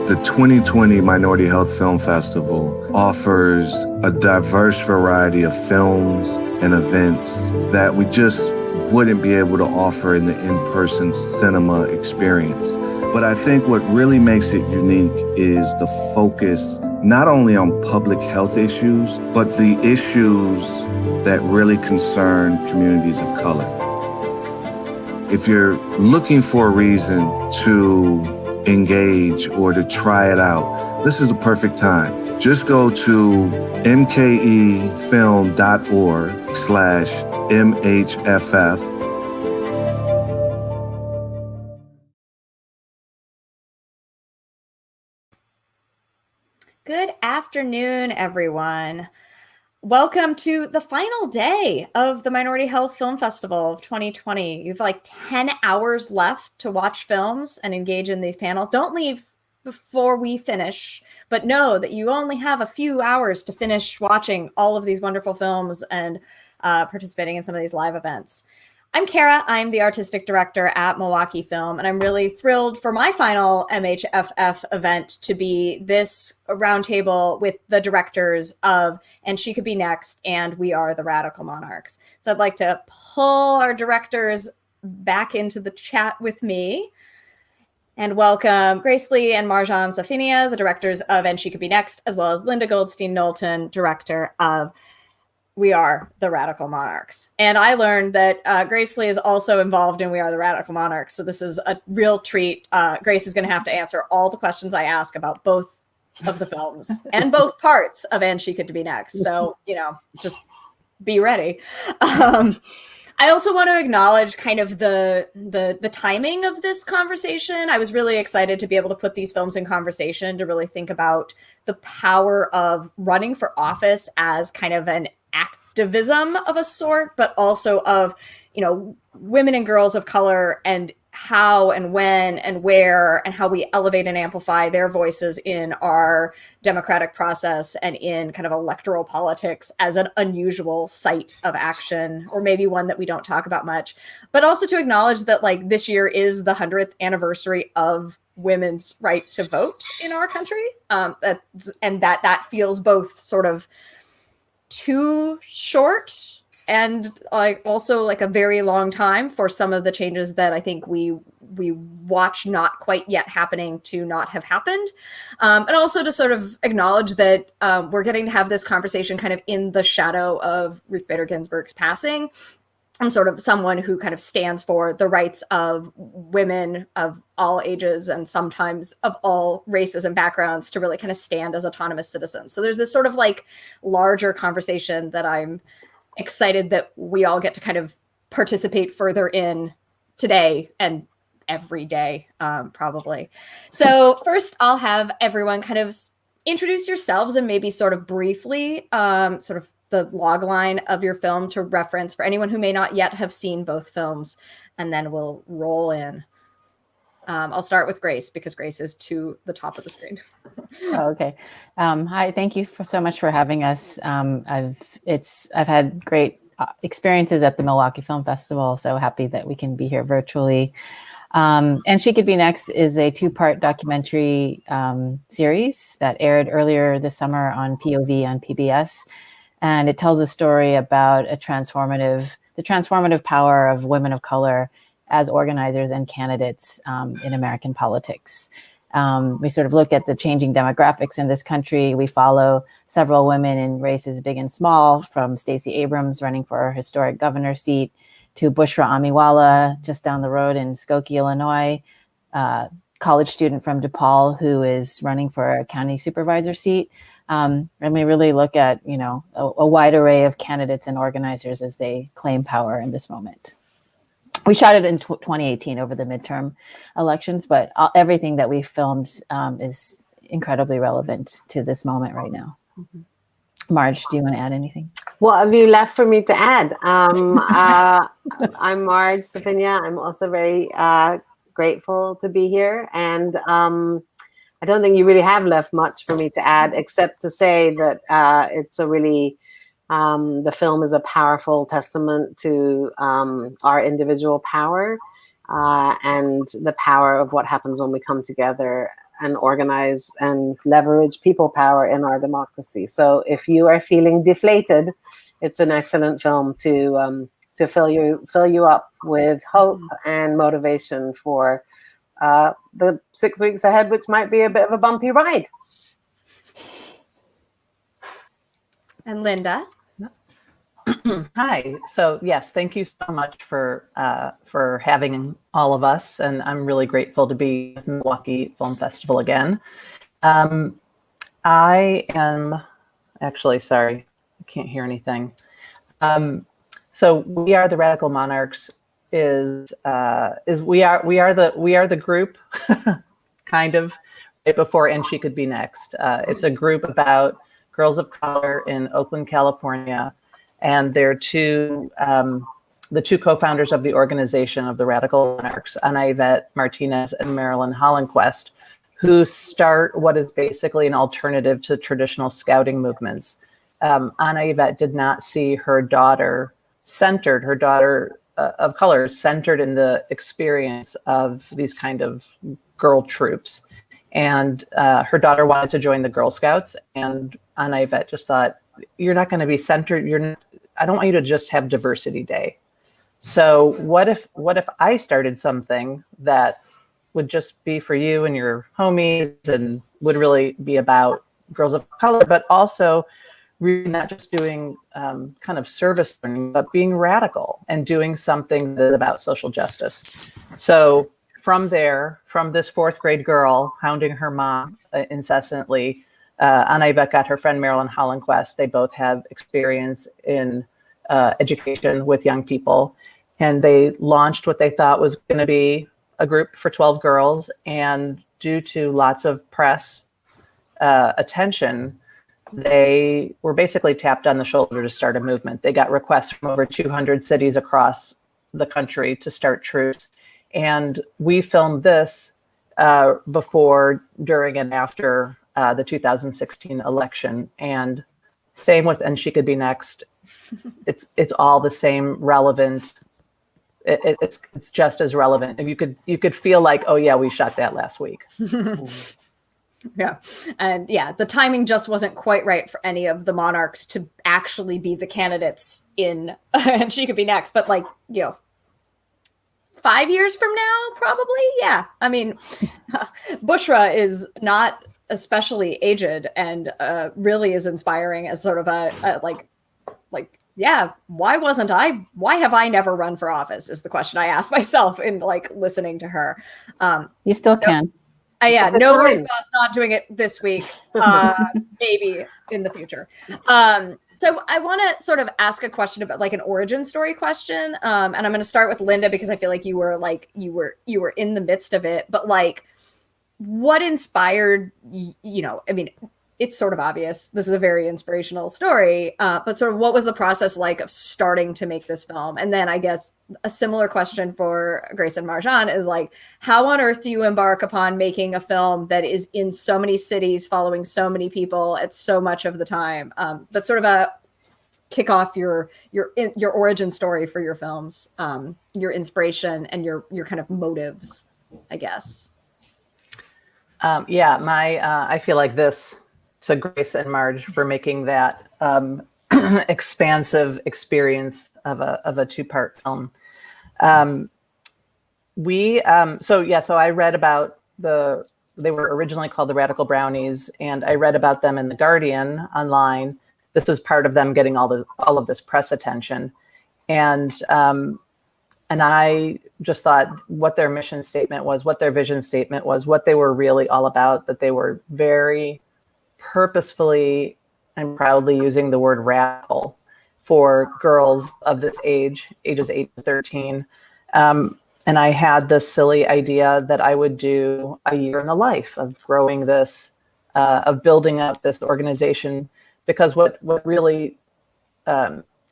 The 2020 Minority Health Film Festival offers a diverse variety of films and events that we just wouldn't be able to offer in the in-person cinema experience. But I think what really makes it unique is the focus not only on public health issues, but the issues that really concern communities of color. If you're looking for a reason to engage or to try it out, this is the perfect time. Just go to mkefilm.org/MHFF. Good afternoon, everyone. Welcome to the final day of the Minority Health Film Festival of 2020. You've like 10 hours left to watch films and engage in these panels. Don't leave before we finish, but know that you only have a few hours to finish watching all of these wonderful films and participating in some of these live events. I'm Cara. I'm the artistic director at Milwaukee Film, and I'm really thrilled for my final MHFF event to be this roundtable with the directors of And She Could Be Next and We Are the Radical Monarchs. So I'd like to pull our directors back into the chat with me and welcome Grace Lee and Marjan Safinia, the directors of And She Could Be Next, as well as Linda Goldstein Knowlton, director of We Are the Radical Monarchs. And I learned that Grace Lee is also involved in We Are the Radical Monarchs. So this is a real treat. Grace is going to have to answer all the questions I ask about both of the films and both parts of And She Could Be Next. So, just be ready. I also want to acknowledge kind of the timing of this conversation. I was really excited to be able to put these films in conversation, to really think about the power of running for office as kind of an activism of a sort, but also of, women and girls of color and how and when and where and how we elevate and amplify their voices in our democratic process and in kind of electoral politics as an unusual site of action, or maybe one that we don't talk about much, but also to acknowledge that like this year is the 100th anniversary of women's right to vote in our country. And that feels both sort of too short and like also like a very long time for some of the changes that I think we watch not quite yet happening to not have happened. And also to sort of acknowledge that we're getting to have this conversation kind of in the shadow of Ruth Bader Ginsburg's passing. I'm sort of someone who kind of stands for the rights of women of all ages and sometimes of all races and backgrounds to really kind of stand as autonomous citizens. So there's this sort of like larger conversation that I'm excited that we all get to kind of participate further in today and every day, probably. So first I'll have everyone kind of introduce yourselves and maybe sort of briefly sort of the log line of your film to reference for anyone who may not yet have seen both films, and then we'll roll in. I'll start with Grace because Grace is to the top of the screen. Okay. Hi, thank you so much for having us. I've had great experiences at the Milwaukee Film Festival, so happy that we can be here virtually. And She Could Be Next is a two-part documentary series that aired earlier this summer on POV on PBS. And it tells a story about the transformative power of women of color as organizers and candidates in American politics. We sort of look at the changing demographics in this country. We follow several women in races big and small, from Stacey Abrams running for her historic governor seat to Bushra Amiwala just down the road in Skokie, Illinois, college student from DePaul who is running for a county supervisor seat. And we really look at, a wide array of candidates and organizers as they claim power in this moment. We shot it in 2018 over the midterm elections, but everything that we filmed is incredibly relevant to this moment right now. Mm-hmm. Marge, do you want to add anything? What have you left for me to add? I'm Marge Safinia. I'm also very grateful to be here. And I don't think you really have left much for me to add, except to say that it's a really, the film is a powerful testament to our individual power and the power of what happens when we come together and organize and leverage people power in our democracy. So if you are feeling deflated, it's an excellent film to fill you up with hope and motivation for the 6 weeks ahead, which might be a bit of a bumpy ride. And Linda. Hi. So yes, thank you so much for having all of us, and I'm really grateful to be at Milwaukee Film Festival again. I am actually sorry, I can't hear anything. So we are the Radical Monarchs. We are the group, kind of right before And She Could Be Next. It's a group about girls of color in Oakland, California. And they're the two co-founders of the organization of the Radical Monarchs, Ana Yvette Martinez and Marilyn Hollenquest, who start what is basically an alternative to traditional scouting movements. Ana Yvette did not see her daughter of color, centered in the experience of these kind of girl troops. And her daughter wanted to join the Girl Scouts, and Ana Yvette just thought, you're not going to be centered. I don't want you to just have diversity day. So what if I started something that would just be for you and your homies and would really be about girls of color, but also really not just doing kind of service learning, but being radical and doing something that is about social justice. So from this fourth grade girl hounding her mom incessantly, Ana Yvette got her friend Marilyn Hollenquest. They both have experience in education with young people. And they launched what they thought was going to be a group for 12 girls. And due to lots of press attention, they were basically tapped on the shoulder to start a movement. They got requests from over 200 cities across the country to start troops. And we filmed this before, during, and after the 2016 election. And same with And She Could Be Next. It's all the same relevant. It's just as relevant. And you could feel like, oh yeah, we shot that last week. Yeah. And yeah, the timing just wasn't quite right for any of the Monarchs to actually be the candidates in And She Could Be Next. But 5 years from now, probably. Yeah. I mean, Bushra is not especially aged and really is inspiring as sort of yeah, why have I never run for office is the question I asked myself in listening to her. You still can. Yeah, no worries, boss, not doing it this week. Maybe in the future. So I want to sort of ask a question about an origin story question. And I'm going to start with Linda because I feel like you were in the midst of it, but what inspired, I mean, it's sort of obvious. This is a very inspirational story, but sort of what was the process like of starting to make this film? And then I guess a similar question for Grace and Marjan is how on earth do you embark upon making a film that is in so many cities, following so many people at so much of the time? But sort of kick off your origin story for your films, your inspiration and your kind of motives, I guess. I feel like this to Grace and Marge for making that expansive experience of a two-part film. So I read about they were originally called the Radical Brownies, and I read about them in The Guardian online. This was part of them getting all of this press attention. And I just thought what their mission statement was, what their vision statement was, what they were really all about, that they were very purposefully and proudly using the word radical for girls of this ages 8 to 13. And I had this silly idea that I would do a year in the life of growing this, of building up this organization, because what really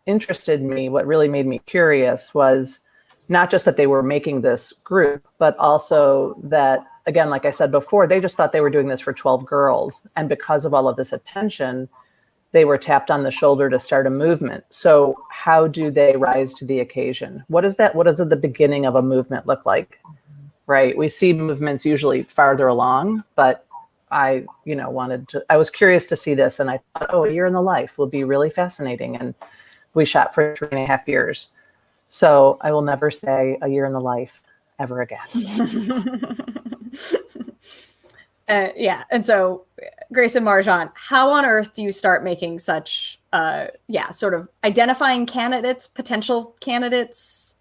interested me, what really made me curious was not just that they were making this group, but also that, again, like I said before, they just thought they were doing this for 12 girls. And because of all of this attention, they were tapped on the shoulder to start a movement. So how do they rise to the occasion? What does the beginning of a movement look like? right? We see movements usually farther along, but I was curious to see this, and I thought, oh, a year in the life will be really fascinating. And we shot for 3.5 years. So I will never say a year in the life ever again. Yeah. And so, Grace and Marjan, how on earth do you start making such, sort of identifying candidates, potential candidates,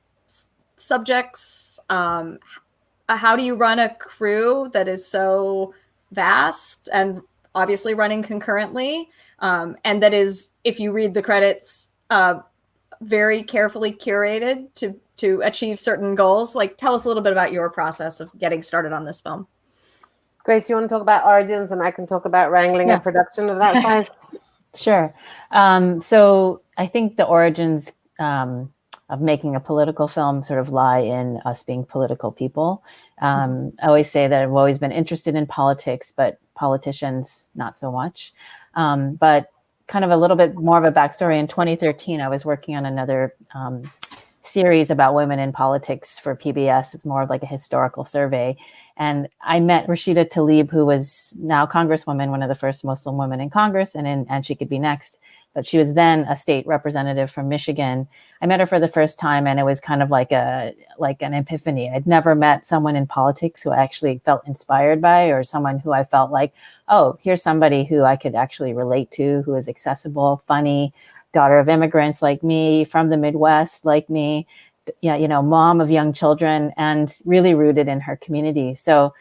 subjects? How do you run a crew that is so vast and obviously running concurrently? And that is, if you read the credits, very carefully curated to achieve certain goals. Like, tell us a little bit about your process of getting started on this film. Grace, you want to talk about origins, and I can talk about wrangling a production of that size? Sure. So I think the origins of making a political film sort of lie in us being political people. I always say that I've always been interested in politics, but politicians, not so much. But kind of a little bit more of a backstory. In 2013, I was working on another series about women in politics for PBS, more of like a historical survey. And I met Rashida Tlaib, who was now Congresswoman, one of the first Muslim women in Congress, and she could be next. But she was then a state representative from Michigan. I met her for the first time, and it was kind of like an epiphany. I'd never met someone in politics who I actually felt inspired by, or someone who I felt like, oh, here's somebody who I could actually relate to, who is accessible, funny, daughter of immigrants like me, from the Midwest like me, mom of young children, and really rooted in her community. So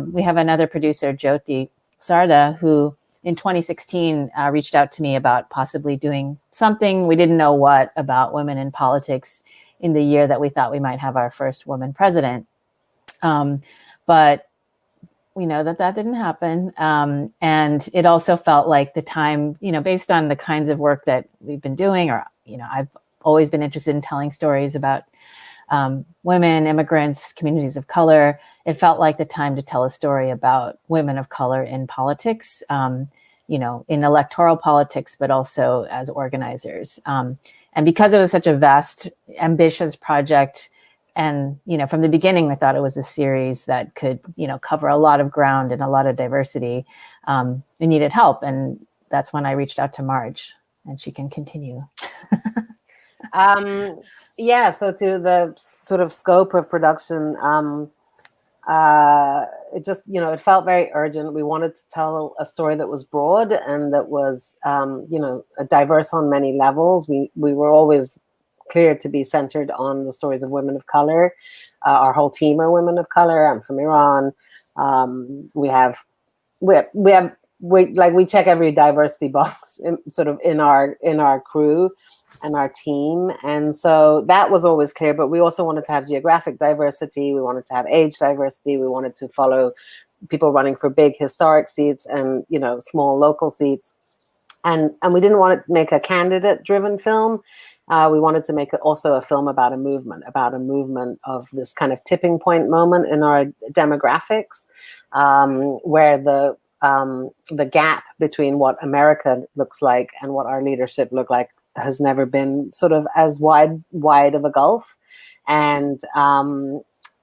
we have another producer, Jyoti Sarda, who in 2016 reached out to me about possibly doing something, we didn't know what, about women in politics in the year that we thought we might have our first woman president. But we know that didn't happen. And it also felt like the time, based on the kinds of work that we've been doing, or, I've always been interested in telling stories about women, immigrants, communities of color. It felt like the time to tell a story about women of color in politics, in electoral politics, but also as organizers. And because it was such a vast, ambitious project, and, from the beginning, I thought it was a series that could, cover a lot of ground and a lot of diversity. We needed help. And that's when I reached out to Marge, and she can continue. So to the sort of scope of production, it just, it felt very urgent. We wanted to tell a story that was broad and that was, diverse on many levels. We were always clear to be centered on the stories of women of color. Our whole team are women of color. I'm from Iran. We check every diversity box in our crew and our team. And so that was always clear, but we also wanted to have geographic diversity. We wanted to have age diversity. We wanted to follow people running for big historic seats and, small local seats. And we didn't want to make a candidate driven film. We wanted to make also a film about a movement of this kind of tipping point moment in our demographics, where the gap between what America looks like and what our leadership look like has never been sort of as wide of a gulf. And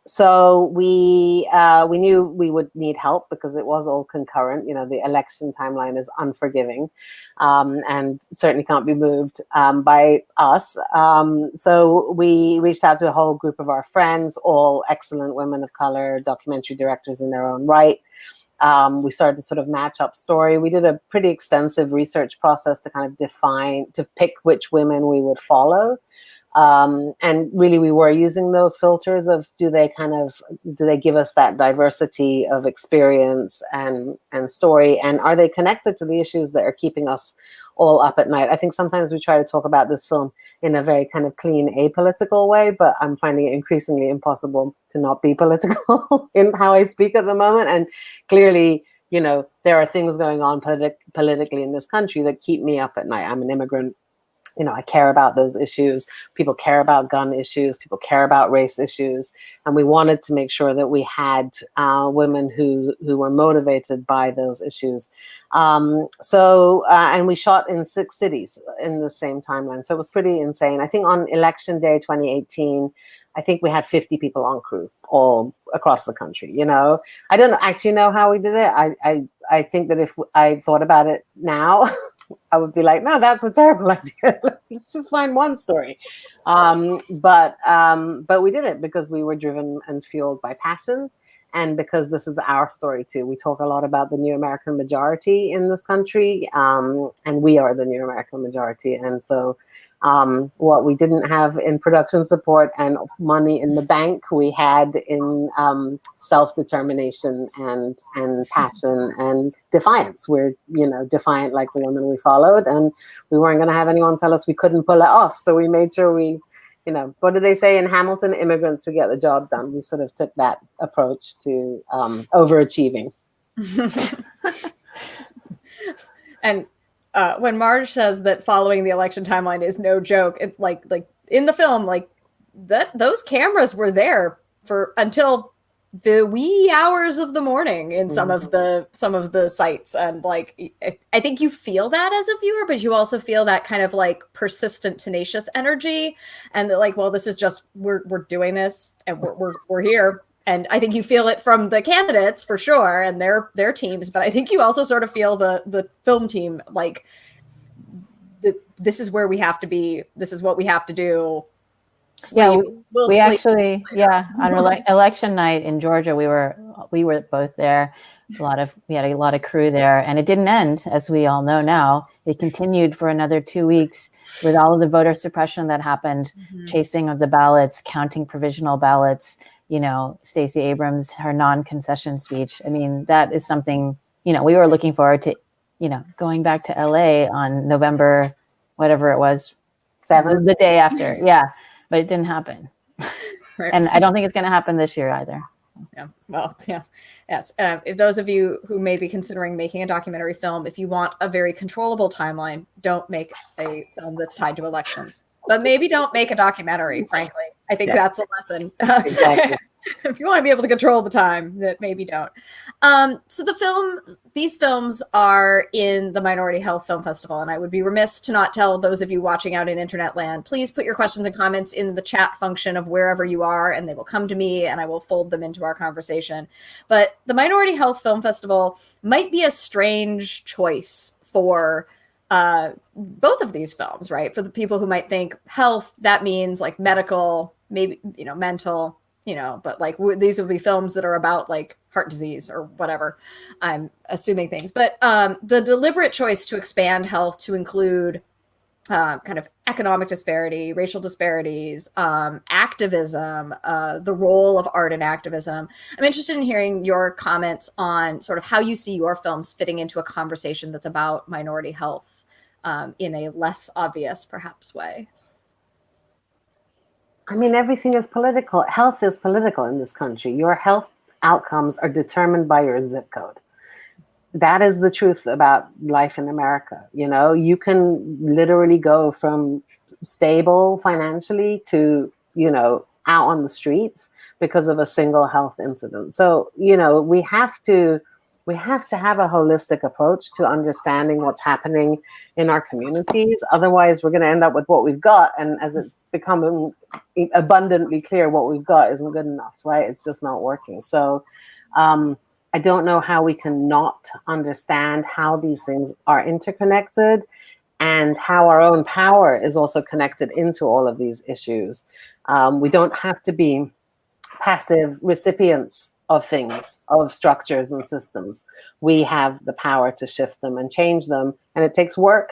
so we knew we would need help because it was all concurrent. The election timeline is unforgiving, and certainly can't be moved by us. So we reached out to a whole group of our friends, all excellent women of color, documentary directors in their own right. We started to sort of match up story. We did a pretty extensive research process to kind of to pick which women we would follow. And really we were using those filters of do they give us that diversity of experience and story, and are they connected to the issues that are keeping us all up at night? I think sometimes we try to talk about this film in a very kind of clean, apolitical way, but I'm finding it increasingly impossible to not be political in how I speak at the moment. And clearly, there are things going on politically in this country that keep me up at night. I'm an immigrant. I care about those issues. People care about gun issues. People care about race issues. And we wanted to make sure that we had women who were motivated by those issues. And we shot in 6 cities in the same timeline. So it was pretty insane. I think on election day 2018, I think we had 50 people on crew all across the country. I don't actually know how we did it. I think that if I thought about it now, I would be like, no, that's a terrible idea. Let's just find one story. But we did it because we were driven and fueled by passion, and because this is our story too. We talk a lot about the new American majority in this country, and we are the new American majority. And so what we didn't have in production support and money in the bank, we had in self-determination and passion and defiance. We're, defiant like the women we followed, and we weren't going to have anyone tell us we couldn't pull it off. So we made sure we, what do they say in Hamilton? Immigrants, we get the job done. We sort of took that approach to overachieving. And when Marge says that following the election timeline is no joke, it's like in the film, like those cameras were there for until the wee hours of the morning in some of the sites, and like I think you feel that as a viewer, but you also feel that kind of like persistent, tenacious energy, and that like, well, this is just we're doing this, and we're here. And I think you feel it from the candidates for sure and their teams, but I think you also sort of feel the film team, like this is where we have to be. This is what we have to do. Sleep. We actually, on election night in Georgia, we were both there. We had a lot of crew there, and it didn't end, as we all know now. It continued for another 2 weeks with all of the voter suppression that happened, chasing of the ballots, counting provisional ballots. Stacey Abrams, her non-concession speech. I mean, that is something, we were looking forward to, going back to LA on November, whatever it was, 7th, the day after. Yeah. But it didn't happen. Right. And I don't think it's going to happen this year either. Yeah. Well, yes. If those of you who may be considering making a documentary film, if you want a very controllable timeline, don't make a film that's tied to elections. But maybe don't make a documentary, frankly. I think that's a lesson. Exactly. If you want to be able to control the time, that maybe don't. So these films are in the Minority Health Film Festival, and I would be remiss to not tell those of you watching out in internet land, please put your questions and comments in the chat function of wherever you are, and they will come to me, and I will fold them into our conversation. But the Minority Health Film Festival might be a strange choice for both of these films, right? For the people who might think health, that means like medical, maybe, mental, but like these would be films that are about like heart disease or whatever. I'm assuming things, but the deliberate choice to expand health to include kind of economic disparity, racial disparities, activism, the role of art in activism. I'm interested in hearing your comments on sort of how you see your films fitting into a conversation that's about minority health in a less obvious, perhaps, way. I mean, everything is political. Health is political in this country. Your health outcomes are determined by your zip code. That is the truth about life in America. You can literally go from stable financially to, out on the streets because of a single health incident. So, we have to have a holistic approach to understanding what's happening in our communities. Otherwise, we're going to end up with what we've got. And as it's becoming abundantly clear, what we've got isn't good enough, right? It's just not working. So I don't know how we can not understand how these things are interconnected and how our own power is also connected into all of these issues. We don't have to be passive recipients of things, of structures and systems. We have the power to shift them and change them, and it takes work.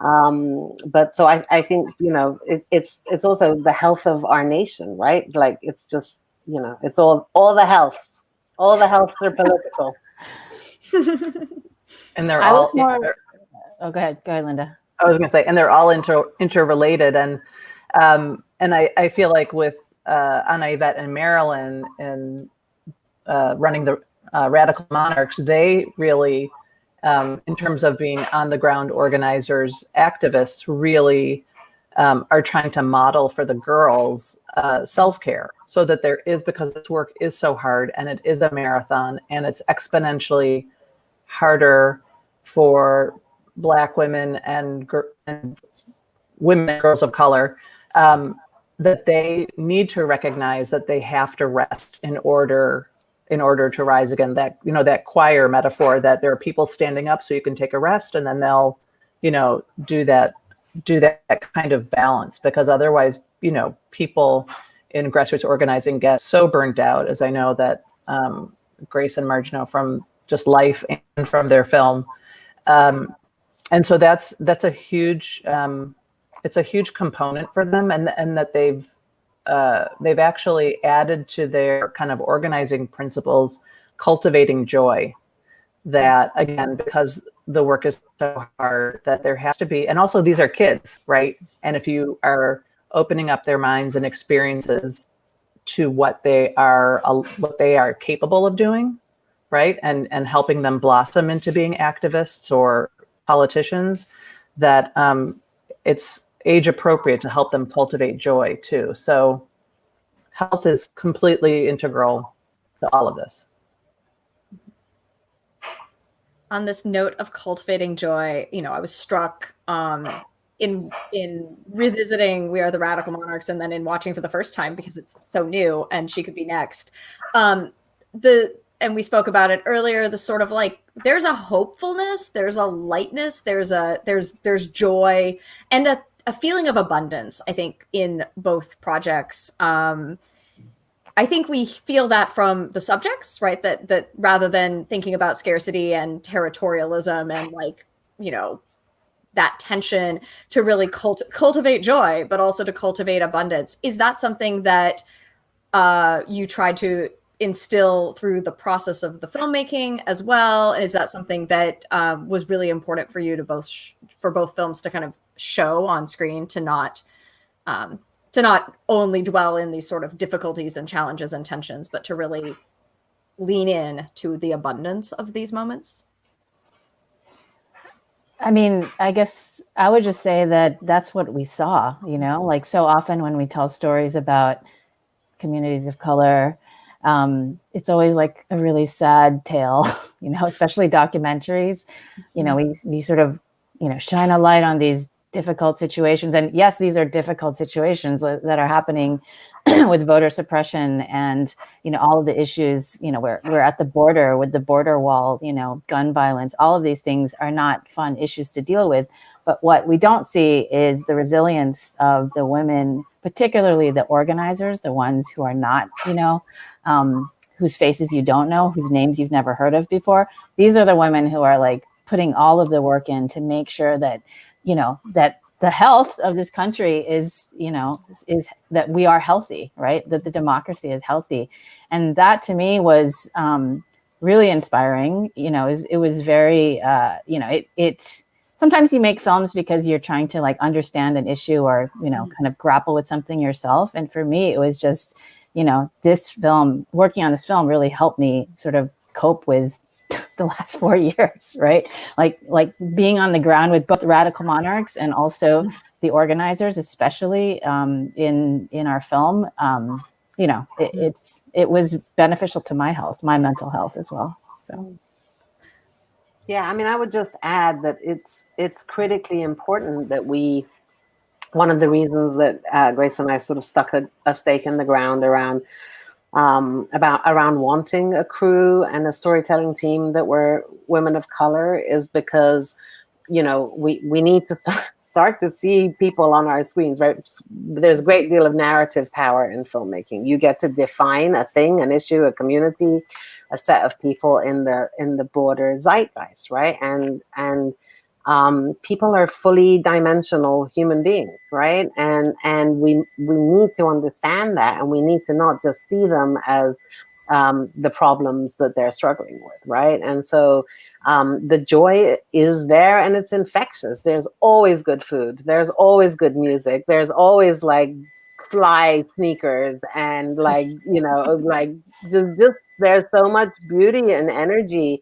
But so I think, it's also the health of our nation, right? Like, it's just, it's all the healths. All the healths are political. And they're all... Oh, go ahead, Linda. I was going to say, and they're all interrelated. And I feel like with Anna Yvette and Marilyn and running the Radical Monarchs, they really, in terms of being on the ground organizers, activists, really are trying to model for the girls self-care, so that there is, because this work is so hard and it is a marathon and it's exponentially harder for Black women and women and girls of color, that they need to recognize that they have to rest in order to rise again. That, you know, that choir metaphor, that there are people standing up so you can take a rest, and then they'll, you know, do that kind of balance, because otherwise, you know, people in grassroots organizing get so burned out, as I know that Grace and Marjan know from just life and from their film. And so that's a huge, it's a huge component for them, and that they've actually added to their kind of organizing principles, cultivating joy. That, again, because the work is so hard, that there has to be, and also these are kids, right? And if you are opening up their minds and experiences to what they are capable of doing, right? And helping them blossom into being activists or politicians, that it's age appropriate to help them cultivate joy too. So health is completely integral to all of this. On this note of cultivating joy, you know, I was struck in revisiting We Are the Radical Monarchs, and then in watching for the first time because it's so new and she could be next. And we spoke about it earlier, the sort of like, there's a hopefulness, there's a lightness, there's joy, and a feeling of abundance, I think, in both projects. I think we feel that from the subjects, right? That rather than thinking about scarcity and territorialism and, like, you know, that tension, to really cultivate joy, but also to cultivate abundance. Is that something that you tried to instill through the process of the filmmaking as well? And is that something that was really important for you to for both films to kind of show on screen, to not only dwell in these sort of difficulties and challenges and tensions, but to really lean in to the abundance of these moments? I mean, I guess I would just say that that's what we saw, you know, like so often when we tell stories about communities of color, it's always like a really sad tale, you know, especially documentaries. You know, we sort of, you know, shine a light on these difficult situations. And yes, these are difficult situations that are happening with voter suppression and, you know, all of the issues, you know, we're at the border with the border wall, you know, gun violence, all of these things are not fun issues to deal with. But what we don't see is the resilience of the women, particularly the organizers, the ones who are not, you know, whose faces you don't know, whose names you've never heard of before. These are the women who are like putting all of the work in to make sure that, you know, that the health of this country is, you know, is that we are healthy, right? That the democracy is healthy. And that to me was really inspiring. You know, it was very, you know, it sometimes you make films because you're trying to like understand an issue or, you know, kind of grapple with something yourself. And for me, it was just, you know, this film, working on this film really helped me sort of cope with the last 4 years, right? Like being on the ground with both Radical Monarchs and also the organizers, especially in our film. You know, it was beneficial to my health, my mental health as well. So, yeah, I mean, I would just add that it's critically important that we. One of the reasons that Grace and I sort of stuck a stake in the ground around wanting a crew and a storytelling team that were women of color is because, you know, we need to start to see people on our screens, right? There's a great deal of narrative power in filmmaking. You get to define a thing, an issue, a community, a set of people in the broader zeitgeist, right? And people are fully dimensional human beings, right? And we need to understand that, and we need to not just see them as the problems that they're struggling with, right? And so the joy is there, and it's infectious. There's always good food. There's always good music. There's always like fly sneakers and like, you know, like just there's so much beauty and energy,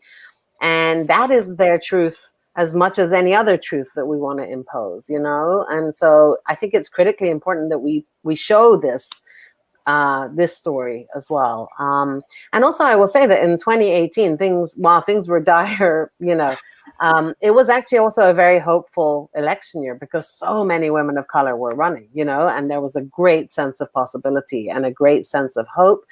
and that is their truth as much as any other truth that we want to impose, you know? And so I think it's critically important that we show this story as well. And also I will say that in 2018, while things were dire, you know, It was actually also a very hopeful election year because so many women of color were running, and there was a great sense of possibility and a great sense of hope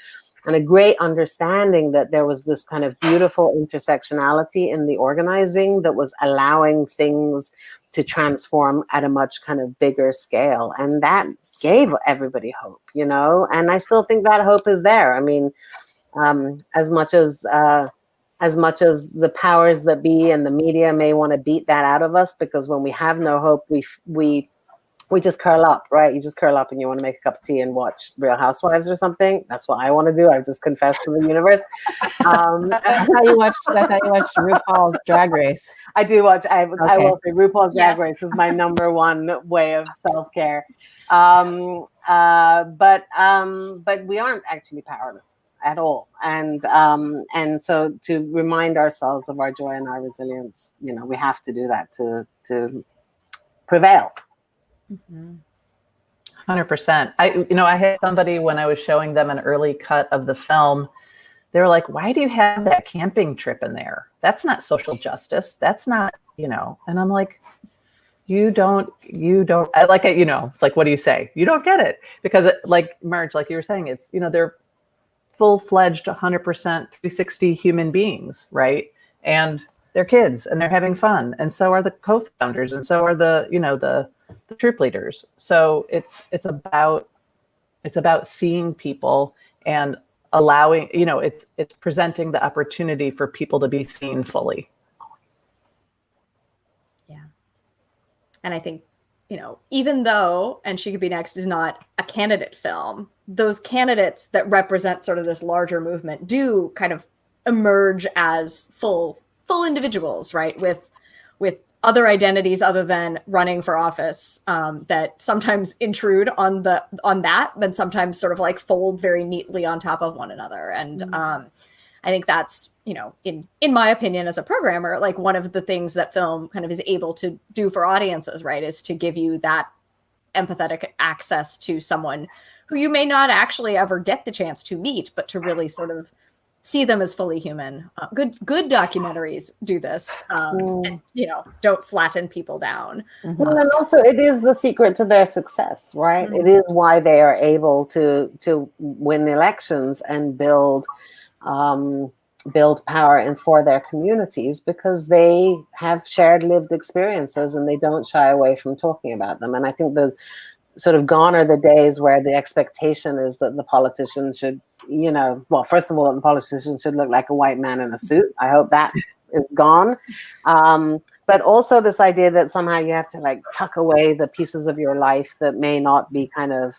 and a great understanding that there was this kind of beautiful intersectionality in the organizing that was allowing things to transform at a much kind of bigger scale. And that gave everybody hope, and I still think that hope is there. I mean, as much as the powers that be and the media may want to beat that out of us, because when we have no hope, we just curl up, right? You just curl up and you want to make a cup of tea and watch Real Housewives or something. That's what I want to do. I've just confessed to the universe. I thought you watched RuPaul's Drag Race. I do watch. I Okay. will say RuPaul's Drag Race is my number one way of self-care. But we aren't actually powerless at all. And so to remind ourselves of our joy and our resilience, we have to do that to prevail. 100%. I had somebody, when I was showing them an early cut of the film, they were like, why do you have that camping trip in there? That's not social justice. That's not, and I'm like, you don't, I like it, it's like, what do you say? You don't get it. Because like Marge, like you were saying, it's, they're full-fledged 100% 360 human beings, right? And they're kids and they're having fun. And so are the co-founders, and so are the troop leaders. So it's about seeing people and allowing, it's presenting the opportunity for people to be seen fully. Yeah. And I think, even though And She Could Be Next is not a candidate film, those candidates that represent sort of this larger movement do kind of emerge as full individuals, right? With other identities other than running for office, that sometimes intrude on that, but sometimes sort of like fold very neatly on top of one another. And I think that's, in my opinion as a programmer, like one of the things that film kind of is able to do for audiences, right, is to give you that empathetic access to someone who you may not actually ever get the chance to meet, but to really sort of see them as fully human. Good documentaries do this, and, don't flatten people down. Well, and also it is the secret to their success, right? It is why they are able to win elections and build power and for their communities, because they have shared lived experiences and they don't shy away from talking about them. And I think the sort of gone are the days where the expectation is that the politician should, well, first of all, the politician should look like a white man in a suit. I hope that is gone. But also this idea that somehow you have to like tuck away the pieces of your life that may not be kind of,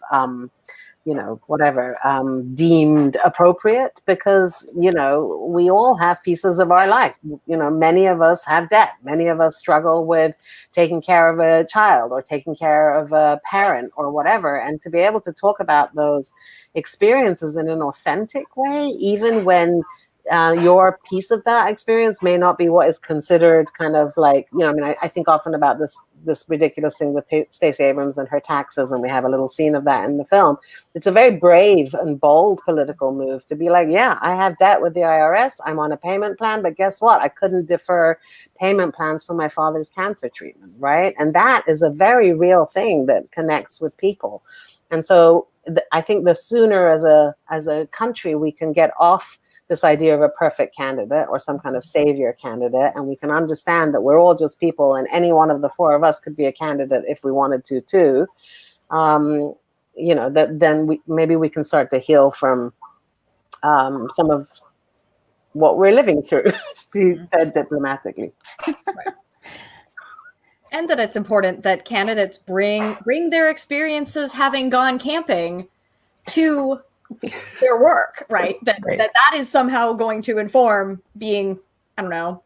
deemed appropriate, because, we all have pieces of our life. Many of us have debt. Many of us struggle with taking care of a child or taking care of a parent or whatever. And to be able to talk about those experiences in an authentic way, even when your piece of that experience may not be what is considered kind of like, I think often about this ridiculous thing with Stacey Abrams and her taxes, and we have a little scene of that in the film. It's a very brave and bold political move to be like, yeah, I have debt with the IRS. I'm on a payment plan, but guess what? I couldn't defer payment plans for my father's cancer treatment, right? And that is a very real thing that connects with people. And so I think the sooner as a country we can get off this idea of a perfect candidate or some kind of savior candidate, and we can understand that we're all just people, and any one of the four of us could be a candidate if we wanted to too, that then maybe we can start to heal from some of what we're living through, he said diplomatically. Right. And that it's important that candidates bring their experiences having gone camping to their work, right? That is somehow going to inform being, I don't know,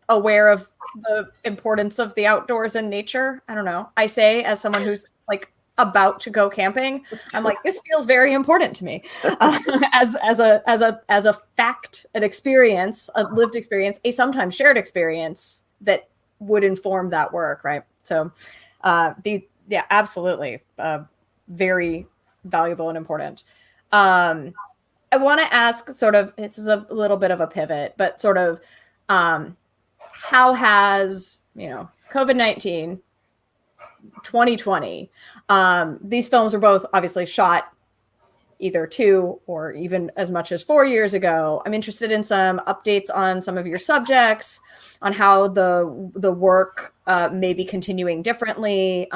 aware of the importance of the outdoors and nature. I don't know. I say, as someone who's like about to go camping, I'm like, this feels very important to me, as a fact, an experience, a lived experience, a sometimes shared experience that would inform that work, right? So, absolutely, very valuable and important. I want to ask sort of, this is a little bit of a pivot, but sort of how has, COVID-19, 2020, these films were both obviously shot either 2 or even as much as 4 years ago. I'm interested in some updates on some of your subjects, on how the work may be continuing differently,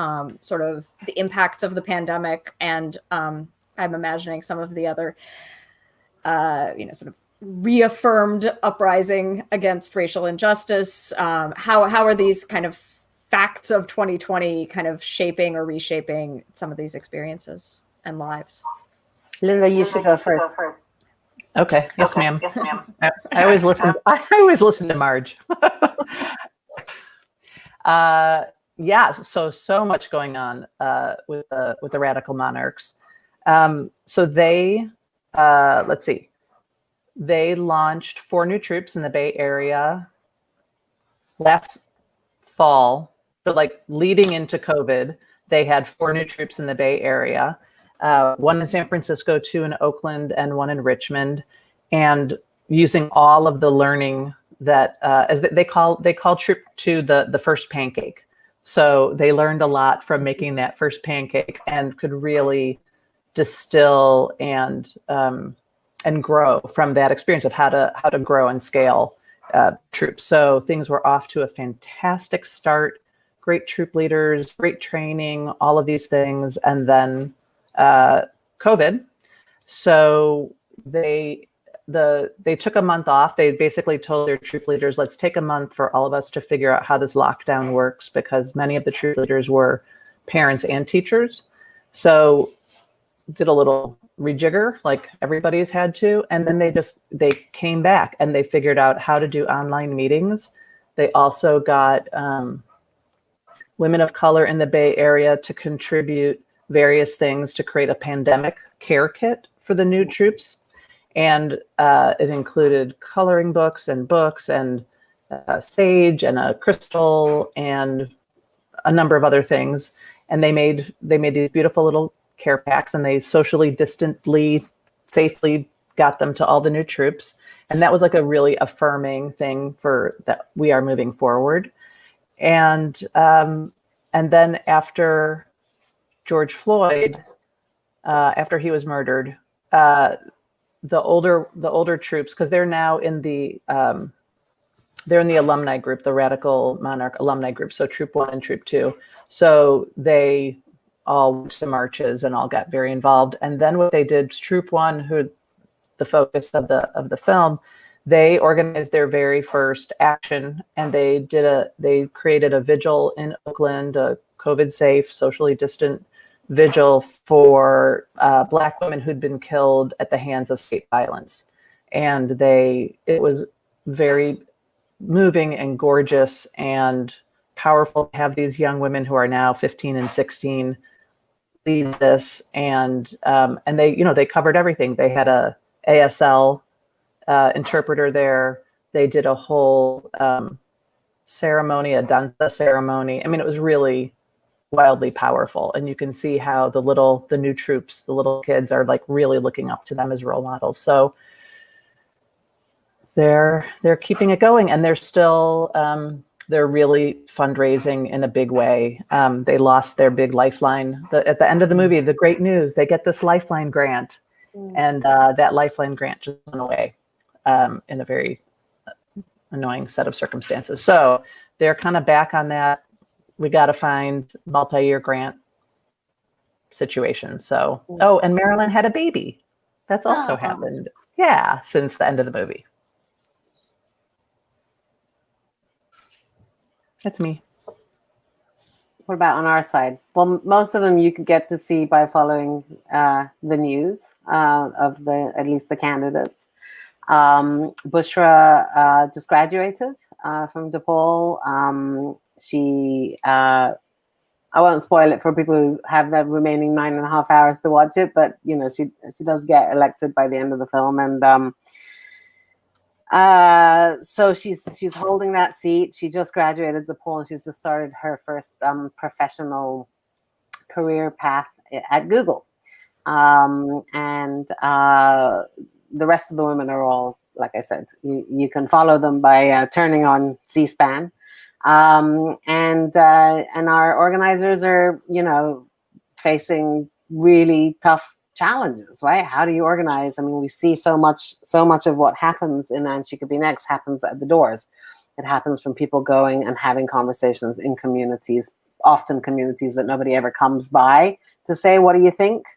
sort of the impacts of the pandemic, and I'm imagining some of the other, sort of reaffirmed uprising against racial injustice. How are these kind of facts of 2020 kind of shaping or reshaping some of these experiences and lives? Linda, you should go first. Okay. Yes, ma'am. I always listen. I always listen to Marge. Yeah. So much going on with the Radical Monarchs. So they let's see. They launched 4 new troops in the Bay Area last fall. But like leading into COVID, they had 4 new troops in the Bay Area. 1 in San Francisco, 2 in Oakland, and 1 in Richmond, and using all of the learning that, as they call Troop 2 the first pancake. So they learned a lot from making that first pancake, and could really distill and grow from that experience of how to grow and scale troops. So things were off to a fantastic start. Great troop leaders, great training, all of these things, and then COVID. So they took a month off. They basically told their troop leaders, let's take a month for all of us to figure out how this lockdown works, because many of the troop leaders were parents and teachers. So did a little rejigger like everybody's had to. And then they came back and they figured out how to do online meetings. They also got women of color in the Bay Area to contribute various things to create a pandemic care kit for the new troops. And it included coloring books and sage and a crystal and a number of other things. And they made these beautiful little care packs, and they socially distantly, safely got them to all the new troops. And that was like a really affirming thing for that we are moving forward. And then after George Floyd, after he was murdered, the older troops, because they're now in the alumni group, the Radical Monarch alumni group, so Troop 1 and Troop 2. So they all went to marches and all got very involved. And then what they did, Troop 1, who the focus of the film, they organized their very first action, and they created a vigil in Oakland, a COVID safe, socially distant vigil for Black women who'd been killed at the hands of state violence. And it was very moving and gorgeous and powerful to have these young women who are now 15 and 16 lead this. And they covered everything. They had a ASL interpreter there. They did a whole ceremony, a danza ceremony. I mean, it was really wildly powerful, and you can see how the new troops, the little kids, are like really looking up to them as role models. So they're keeping it going, and they're still they're really fundraising in a big way. They lost their big lifeline at the end of the movie. The great news: they get this lifeline grant, and that lifeline grant just went away in a very annoying set of circumstances. So they're kind of back on that. We got to find multi-year grant situation. So, and Marilyn had a baby. That's also happened. Yeah, since the end of the movie. That's me. What about on our side? Well, most of them you could get to see by following the news of at least the candidates. Bushra just graduated from DePaul. She, I won't spoil it for people who have the remaining 9.5 hours to watch it, but she does get elected by the end of the film, and so she's holding that seat. She just graduated DePaul, and she's just started her first professional career path at Google, and the rest of the women are all like I said, you can follow them by turning on C-SPAN. And our organizers are, facing really tough challenges, right? How do you organize? I mean, we see so much of what happens in And She Could Be Next happens at the doors. It happens from people going and having conversations in communities, often communities that nobody ever comes by to say, what do you think?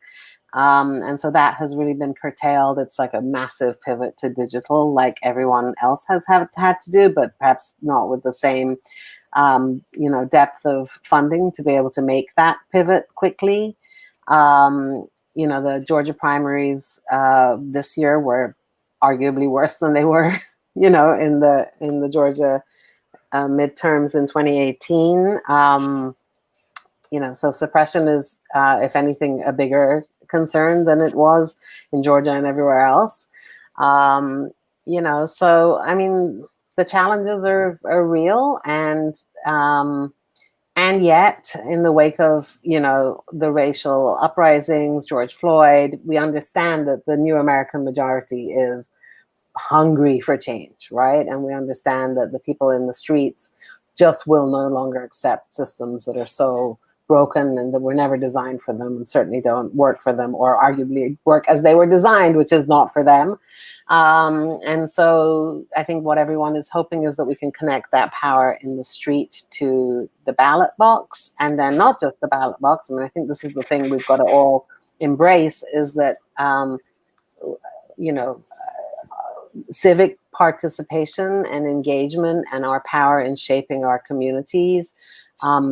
And so that has really been curtailed. It's like a massive pivot to digital, like everyone else has had to do, but perhaps not with the same, depth of funding to be able to make that pivot quickly. The Georgia primaries this year were arguably worse than they were, in the Georgia midterms in 2018. So suppression is, if anything, a bigger concern than it was in Georgia and everywhere else. So I mean, the challenges are real, and yet, in the wake of the racial uprisings, George Floyd, we understand that the new American majority is hungry for change, right? And we understand that the people in the streets just will no longer accept systems that are so broken and that were never designed for them, and certainly don't work for them, or arguably work as they were designed, which is not for them. And so I think what everyone is hoping is that we can connect that power in the street to the ballot box, and then not just the ballot box. I mean, I think this is the thing we've got to all embrace, is that, civic participation and engagement and our power in shaping our communities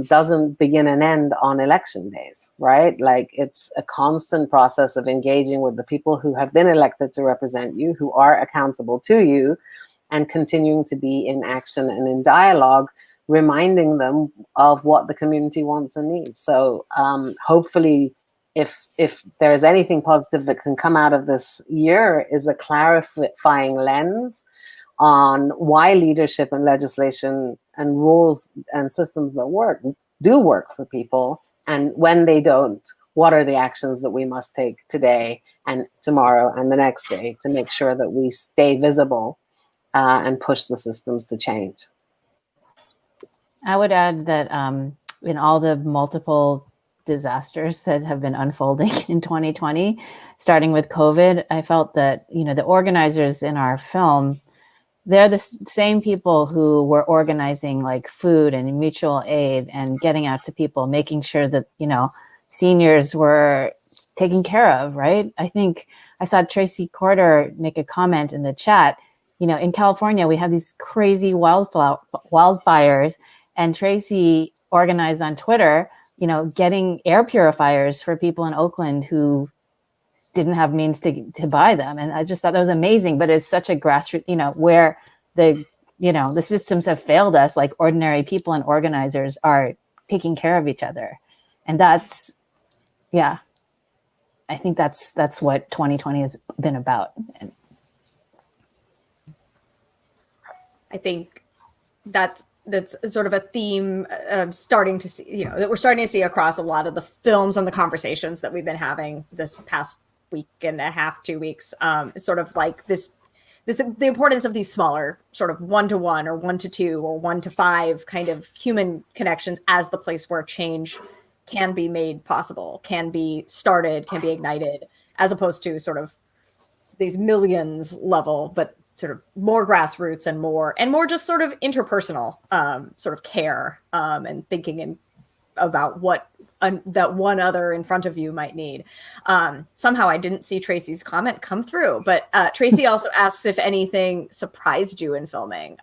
doesn't begin and end on election days, right? Like, it's a constant process of engaging with the people who have been elected to represent you, who are accountable to you, and continuing to be in action and in dialogue, reminding them of what the community wants and needs. So hopefully, if there is anything positive that can come out of this year, is a clarifying lens on why leadership and legislation and rules and systems that do work for people, and when they don't, what are the actions that we must take today and tomorrow and the next day to make sure that we stay visible and push the systems to change. I would add that in all the multiple disasters that have been unfolding in 2020, starting with COVID, I felt that, the organizers in our film, they're the same people who were organizing like food and mutual aid and getting out to people, making sure that, seniors were taken care of, right? I think I saw Tracy Corder make a comment in the chat. In California, we have these crazy wildfires, and Tracy organized on Twitter, getting air purifiers for people in Oakland who didn't have means to buy them. And I just thought that was amazing, but it's such a grassroots, where the systems have failed us, like ordinary people and organizers are taking care of each other. And that's, I think that's what 2020 has been about. And I think that's sort of a theme starting to see, that we're starting to see across a lot of the films and the conversations that we've been having this past week and a half, 2 weeks. Sort of like the importance of these smaller sort of 1-to-1 or 1-to-2 or 1-to-5 kind of human connections as the place where change can be made possible, can be started, can be ignited, as opposed to sort of these millions level, but sort of more grassroots and more just sort of interpersonal sort of care and thinking about what that one other in front of you might need. Somehow I didn't see Tracy's comment come through, but Tracy also asks if anything surprised you in filming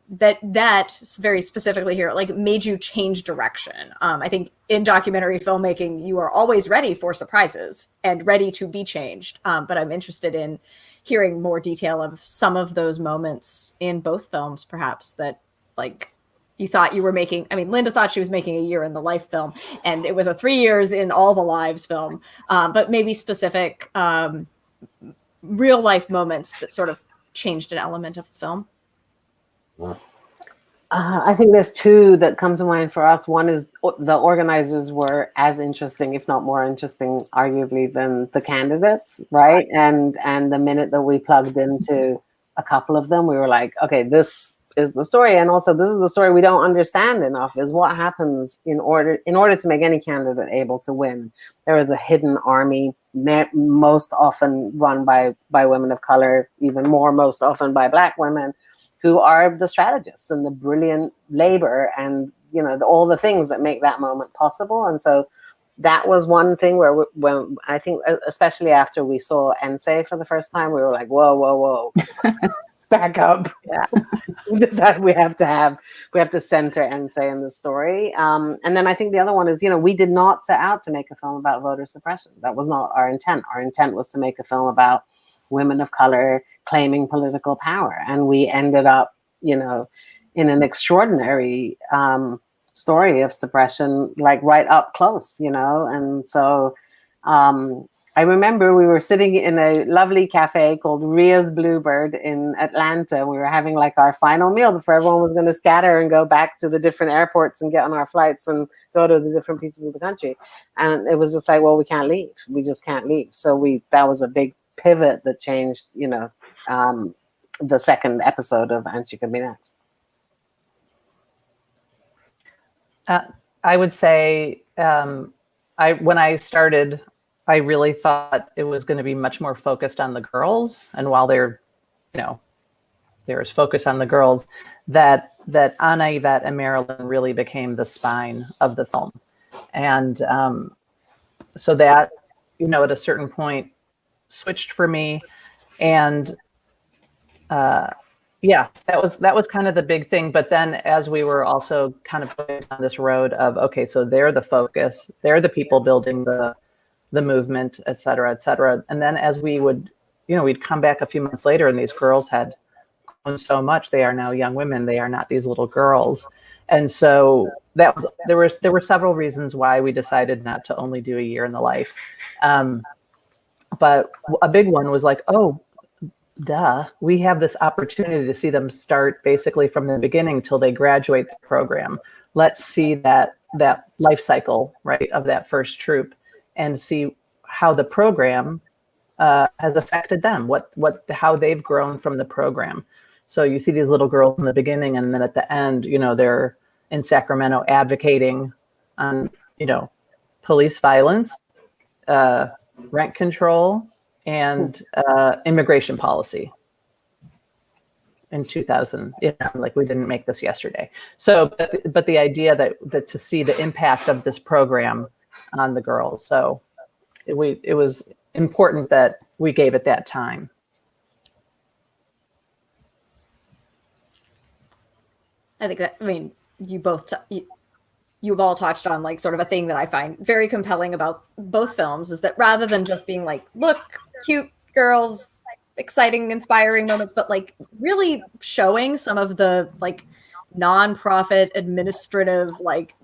that very specifically here, like, made you change direction. I think in documentary filmmaking, you are always ready for surprises and ready to be changed. But I'm interested in hearing more detail of some of those moments in both films, perhaps, that, like, you thought you were making. I mean, Linda thought she was making a year in the life film, and it was a 3 years in all the lives film. But maybe specific real life moments that sort of changed an element of film. I think there's two that come to mind for us. One is the organizers were as interesting, if not more interesting, arguably, than the candidates, right? And the minute that we plugged into a couple of them, we were like, okay, this is the story, and also this is the story we don't understand enough. Is what happens in order to make any candidate able to win. There is a hidden army, most often run by women of color, even more most often by Black women, who are the strategists and the brilliant labor and, you know, all the things that make that moment possible. And so that was one thing where when I think, especially after we saw Ense for the first time, we were like, whoa, back up. Yeah. we have to center Ense in the story. And then I think the other one is, you know, we did not set out to make a film about voter suppression. That was not our intent. Our intent was to make a film about women of color claiming political power, and we ended up, you know, in an extraordinary story of suppression, like right up close, you know. And so I remember we were sitting in a lovely cafe called Ria's Bluebird in Atlanta. We were having like our final meal before everyone was going to scatter and go back to the different airports and get on our flights and go to the different pieces of the country. And it was just like, well, we can't leave. We just can't leave. So that was a big pivot that changed, you know, the second episode of And She Could Be Next. I would say when I started, I really thought it was going to be much more focused on the girls. And while there was focus on the girls, that Anna, Yvette, and Marilyn really became the spine of the film. And so that, you know, at a certain point switched for me. And yeah, that was kind of the big thing. But then as we were also kind of going on this road of, okay, so they're the focus, they're the people building the movement, et cetera, et cetera. And then as we would, you know, we'd come back a few months later and these girls had grown so much. They are now young women. They are not these little girls. And so there were several reasons why we decided not to only do a year in the life. But a big one was like, oh, duh, we have this opportunity to see them start basically from the beginning till they graduate the program. Let's see that life cycle, right, of that first troop, and see how the program has affected them, how they've grown from the program. So you see these little girls in the beginning, and then at the end, you know, they're in Sacramento advocating on, you know, police violence, rent control, and immigration policy in 2000. You know, like, we didn't make this yesterday. So, but the idea that to see the impact of this program on the girls. So it was important that we gave it that time. I think that, I mean, you've all touched on like sort of a thing that I find very compelling about both films is that rather than just being like, look, cute girls, exciting, inspiring moments, but like really showing some of the like nonprofit administrative, like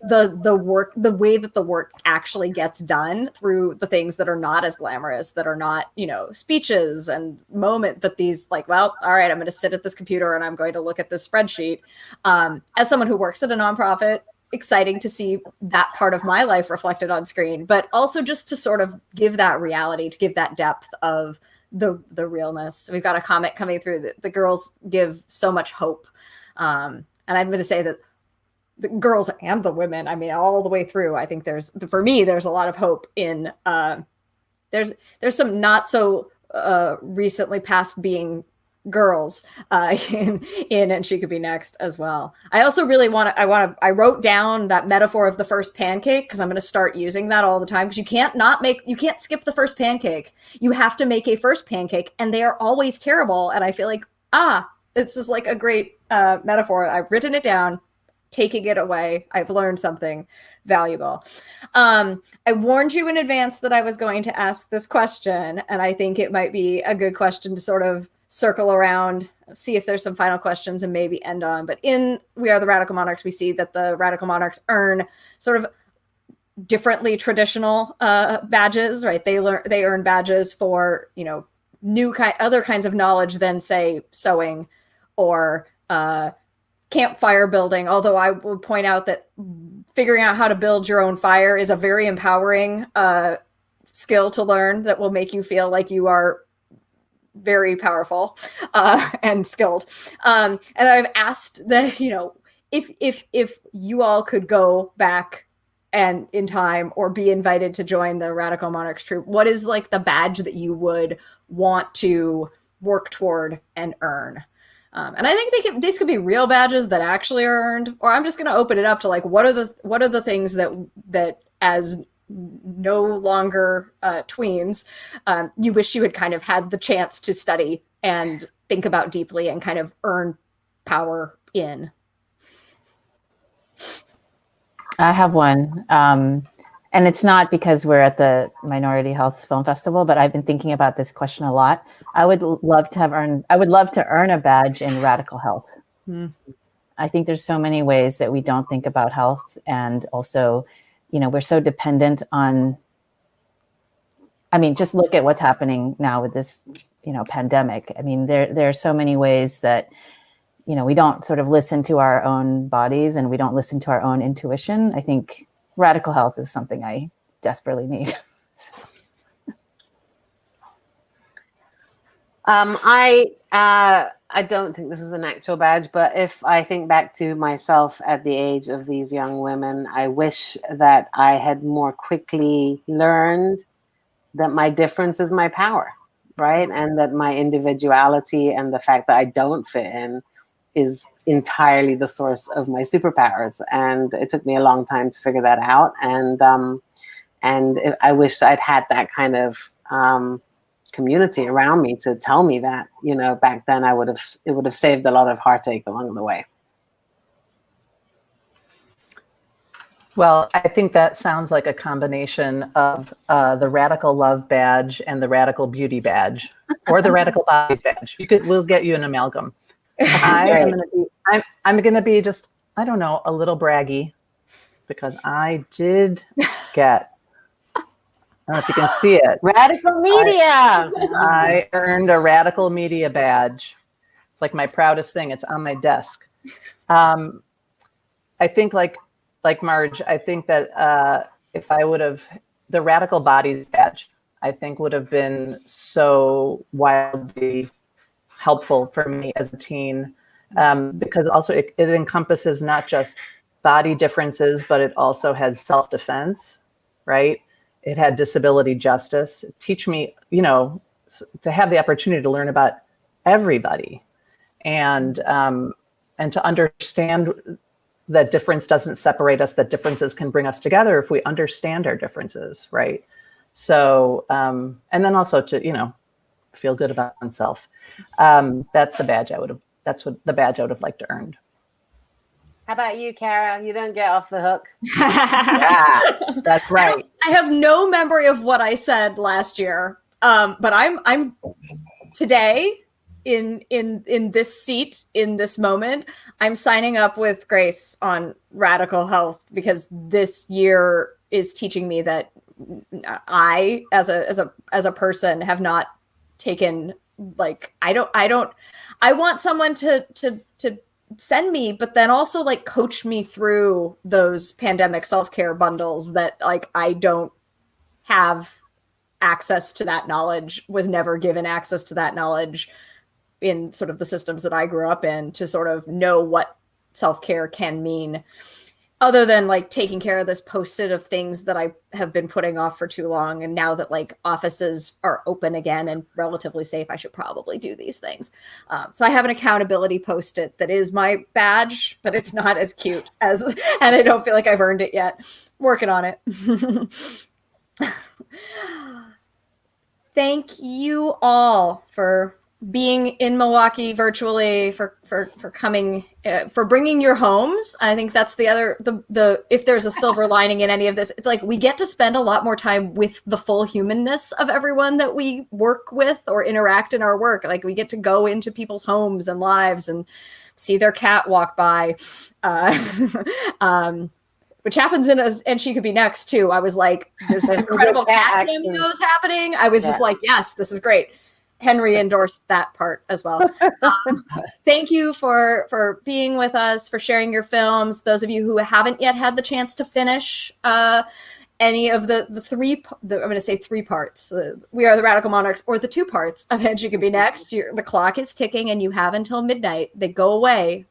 the work, the way that the work actually gets done through the things that are not as glamorous, that are not, you know, speeches and moment, but these like, well, all right, I'm going to sit at this computer and I'm going to look at this spreadsheet. As someone who works at a nonprofit, exciting to see that part of my life reflected on screen, but also just to sort of give that reality, to give that depth of the realness. We've got a comment coming through that the girls give so much hope. And I'm going to say that the girls and the women, I mean, all the way through, I think for me, there's a lot of hope in, there's some not so recently past being girls in And She Could Be Next as well. I also really I wrote down that metaphor of the first pancake because I'm going to start using that all the time, because you can't skip the first pancake. You have to make a first pancake, and they are always terrible. And I feel like, this is like a great metaphor. I've written it down, taking it away. I've learned something valuable. I warned you in advance that I was going to ask this question, and I think it might be a good question to sort of circle around, see if there's some final questions and maybe end on. But in We Are the Radical Monarchs, we see that the Radical Monarchs earn sort of differently traditional badges, right? They earn badges for, you know, other kinds of knowledge than, say, sewing or campfire building, although I would point out that figuring out how to build your own fire is a very empowering skill to learn that will make you feel like you are very powerful and skilled. And I've asked that, if you all could go back and in time or be invited to join the Radical Monarchs troop, what is like the badge that you would want to work toward and earn? And I think these could be real badges that actually are earned, or I'm just going to open it up to like, what are the things that as no longer tweens, you wish you had kind of had the chance to study and think about deeply and kind of earn power in? I have one. And it's not because we're at the Minority Health Film Festival, but I've been thinking about this question a lot. I would love to earn a badge in radical health. I think there's so many ways that we don't think about health, and also, we're so dependent on, just look at what's happening now with this, pandemic. There are so many ways that, we don't sort of listen to our own bodies and we don't listen to our own intuition. I think radical health is something I desperately need. I don't think this is an actual badge, but if I think back to myself at the age of these young women, I wish that I had more quickly learned that my difference is my power, right? And that my individuality and the fact that I don't fit in is entirely the source of my superpowers. And it took me a long time to figure that out. And I wish I'd had that kind of community around me to tell me that, back then it would have saved a lot of heartache along the way. Well, I think that sounds like a combination of the Radical Love badge and the Radical Beauty badge, or the Radical Bodies badge. We'll get you an amalgam. I'm gonna be just, I don't know, a little braggy, because I did get, I don't know if you can see it. Radical Media. I earned a Radical Media badge. It's like my proudest thing. It's on my desk. I think like Marge, I think that if I would have, the Radical Bodies badge, I think would have been so wildly helpful for me as a teen, because also it encompasses not just body differences, but it also has self-defense, right? It had disability justice. Teach me, to have the opportunity to learn about everybody, and to understand that difference doesn't separate us, that differences can bring us together if we understand our differences, right? So, and then also to, feel good about oneself. That's the badge that's what the badge I would have liked to earn. How about you, Cara? You don't get off the hook. Yeah, that's right. I have no memory of what I said last year, but I'm today in this seat, in this moment, I'm signing up with Grace on Radical Health, because this year is teaching me that I, as a person, have not taken, like, I want someone to send me, but then also like coach me through those pandemic self-care bundles that like I don't have access to that knowledge, was never given access to that knowledge in sort of the systems that I grew up in, to sort of know what self-care can mean, other than like taking care of this post-it of things that I have been putting off for too long. And now that like offices are open again and relatively safe, I should probably do these things. So I have an accountability post-it that is my badge, but it's not as cute as, and I don't feel like I've earned it yet. Working on it. Thank you all for being in Milwaukee virtually, for coming, for bringing your homes. I think that's the other, the if there's a silver lining in any of this, it's like we get to spend a lot more time with the full humanness of everyone that we work with or interact in our work. Like we get to go into people's homes and lives and see their cat walk by, which happens and She Could Be Next too. I was like, there's incredible cat cameos happening. I was just like, yes, this is great. Henry endorsed that part as well. Thank you for being with us, for sharing your films. Those of you who haven't yet had the chance to finish any of the I'm going to say 3 parts. We Are the Radical Monarchs, or the 2 parts of Edge You Can Be Next. The clock is ticking and you have until midnight. They go away.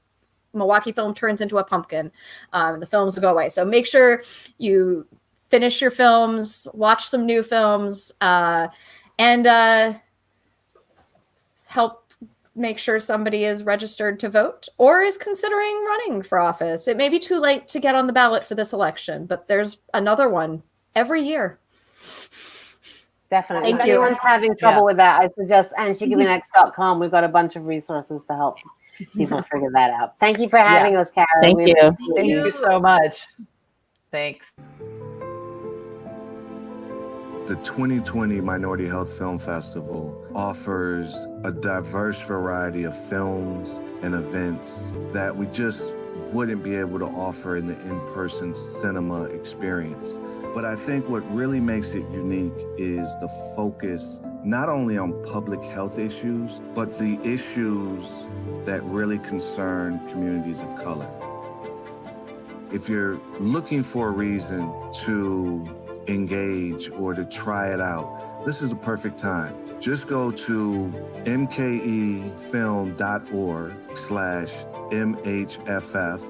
Milwaukee Film turns into a pumpkin. The films will go away. So make sure you finish your films, watch some new films, and help make sure somebody is registered to vote or is considering running for office. It may be too late to get on the ballot for this election, but there's another one every year. Definitely. Thank If you. anyone's having trouble with that, I suggest andshegivenext.com. We've got a bunch of resources to help people figure that out. Thank you for having us, Cara. Thank you. Thank you so much. Thanks. The 2020 Minority Health Film Festival offers a diverse variety of films and events that we just wouldn't be able to offer in the in-person cinema experience. But I think what really makes it unique is the focus not only on public health issues, but the issues that really concern communities of color. If you're looking for a reason to engage or to try it out, this is the perfect time. Just go to mkefilm.org/MHFF